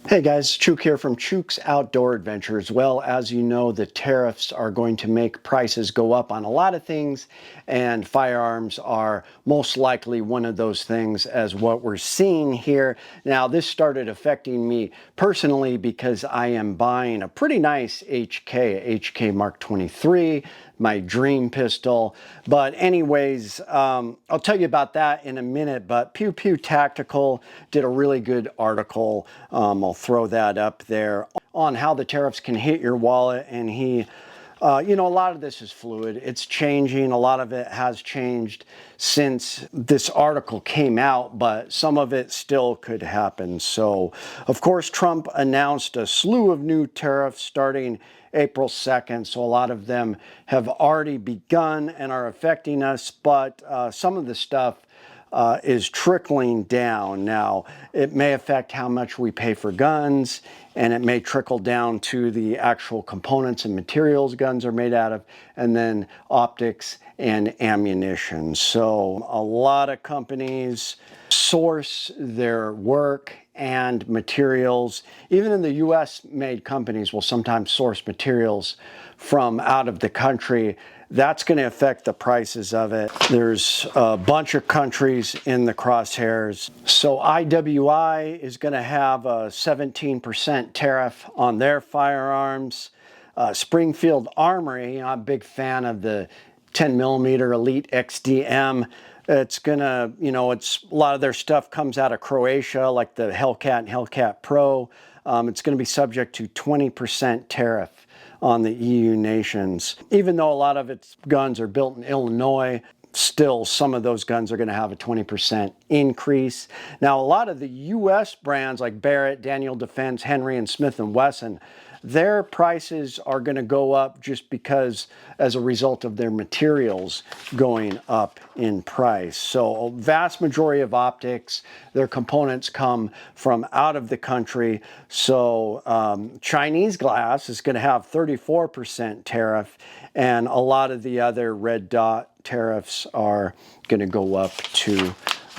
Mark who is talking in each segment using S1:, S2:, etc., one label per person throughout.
S1: Hey guys, Chuke here from Chuke's Outdoor Adventures. Well, as you know, the tariffs are going to make prices go up on a lot of things, and firearms are most likely one of those things as what we're seeing here. Now, this started affecting me personally because I am buying a pretty nice HK Mark 23, my dream pistol. But anyways, I'll tell you about that in a minute, but Pew Pew Tactical did a really good article. I'll throw that up there on how the tariffs can hit your wallet, and you know, a lot of this is fluid. It's changing. A lot of it has changed since this article came out, but some of it still could happen. So, of course, Trump announced a slew of new tariffs starting April 2nd. So a lot of them have already begun and are affecting us, but some of the stuff is trickling down. Now, it may affect how much we pay for guns, and it may trickle down to the actual components and materials guns are made out of, and then optics and ammunition. So a lot of companies source their work and materials. Even in the US made companies will sometimes source materials from out of the country. That's going to affect the prices of it. There's a bunch of countries in the crosshairs. So IWI is going to have a 17% tariff on their firearms. Springfield Armory, I'm a big fan of the 10mm Elite XDM. It's gonna, you know, a lot of their stuff comes out of Croatia, like the Hellcat and Hellcat Pro. It's gonna be subject to 20% tariff on the EU nations. Even though a lot of its guns are built in Illinois, still some of those guns are going to have a 20% increase. Now, a lot of the US brands like Barrett, Daniel Defense, Henry, and Smith & Wesson, their prices are going to go up just because as a result of their materials going up in price. So a vast majority of optics, their components come from out of the country. So Chinese glass is going to have 34% tariff, and a lot of the other red dot tariffs are going to go up too.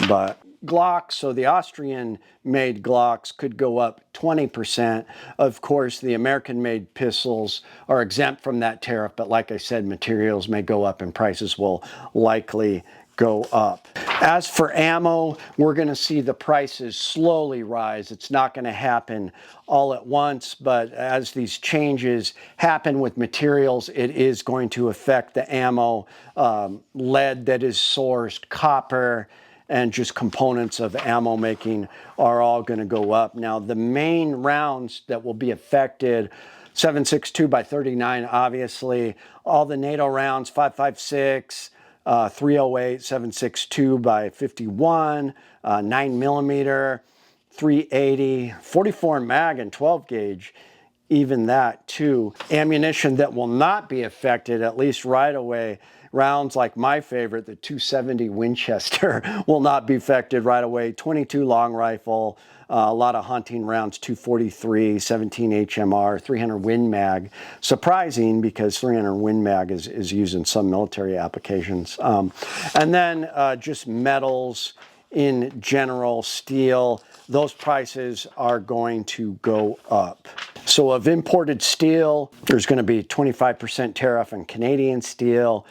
S1: But Glocks, so the Austrian-made Glocks could go up 20%. Of course, the American-made pistols are exempt from that tariff, but like I said, materials may go up and prices will likely go up. As for ammo, we're going to see the prices slowly rise. It's not going to happen all at once, but as these changes happen with materials, it is going to affect the ammo, lead that is sourced, copper, and just components of ammo making are all going to go up. Now, the main rounds that will be affected, 7.62 by 39, obviously, all the NATO rounds, 5.56, 308, 7.62 by 51, 9mm, 380, 44 mag and 12 gauge, even that too. Ammunition that will not be affected, at least right away, rounds like my favorite, the 270 Winchester, will not be affected right away. 22 long rifle, a lot of hunting rounds, 243, 17 HMR, 300 Win Mag. Surprising because 300 Win Mag is used in some military applications. And then just metals in general, steel, those prices are going to go up. So of imported steel, there's going to be 25% tariff on Canadian steel.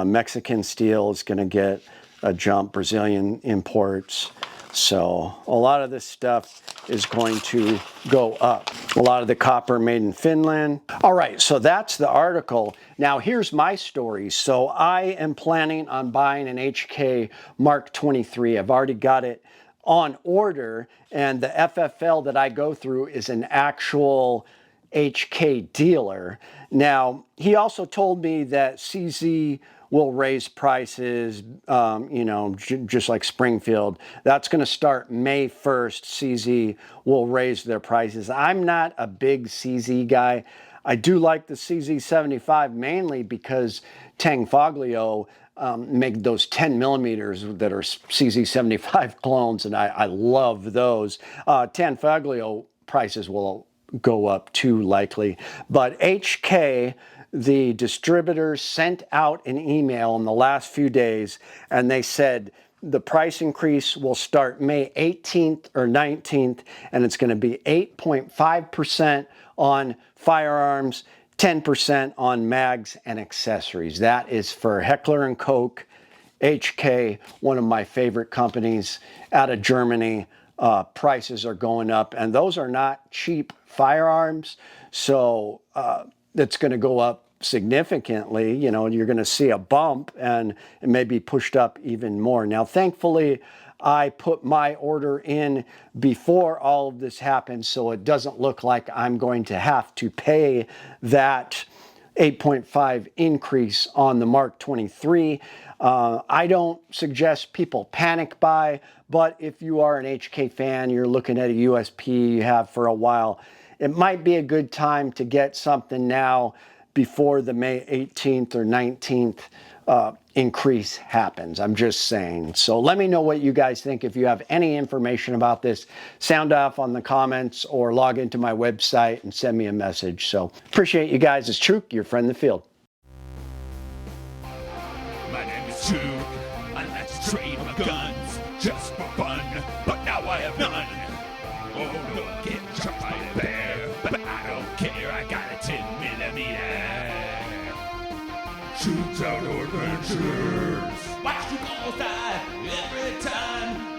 S1: Mexican steel is going to get a jump, Brazilian imports. So a lot of this stuff is going to go up. A lot of the copper made in Finland. All right, so that's the article. Now here's my story. So I am planning on buying an HK Mark 23. I've already got it on order, and the FFL that I go through is an actual HK dealer. Now, he also told me that CZ will raise prices, you know, just like Springfield. That's going to start May 1st. CZ will raise their prices. I'm not a big CZ guy. I do like the CZ75 mainly because Tangfoglio make those 10mm that are CZ75 clones, and I love those. Tangfoglio prices will go up too likely, but HK, the distributors, sent out an email in the last few days, and they said the price increase will start May 18th or 19th, and it's going to be 8.5% on firearms, 10% on mags and accessories. That is for Heckler & Koch, HK, one of my favorite companies out of Germany. Prices are going up, and those are not cheap firearms, so it's going to go up significantly. You know, you're going to see a bump, and it may be pushed up even more. Now, thankfully, I put my order in before all of this happened, so it doesn't look like I'm going to have to pay that 8.5 increase on the Mark 23. I don't suggest people panic buy, but if you are an HK fan, you're looking at a USP you have for a while, it might be a good time to get something now before the May 18th or 19th increase happens. I'm just saying. So let me know what you guys think. If you have any information about this, sound off on the comments or log into my website and send me a message. So appreciate you guys. It's Chuke, your friend in the field.
S2: My name is Chuke. I like to trade my guns just for fun, but now I have none. Oh, look, get shot by a bear, but I don't care. I got a 10mm. Chuke's Outdoor Adventures. Watch you all die every time.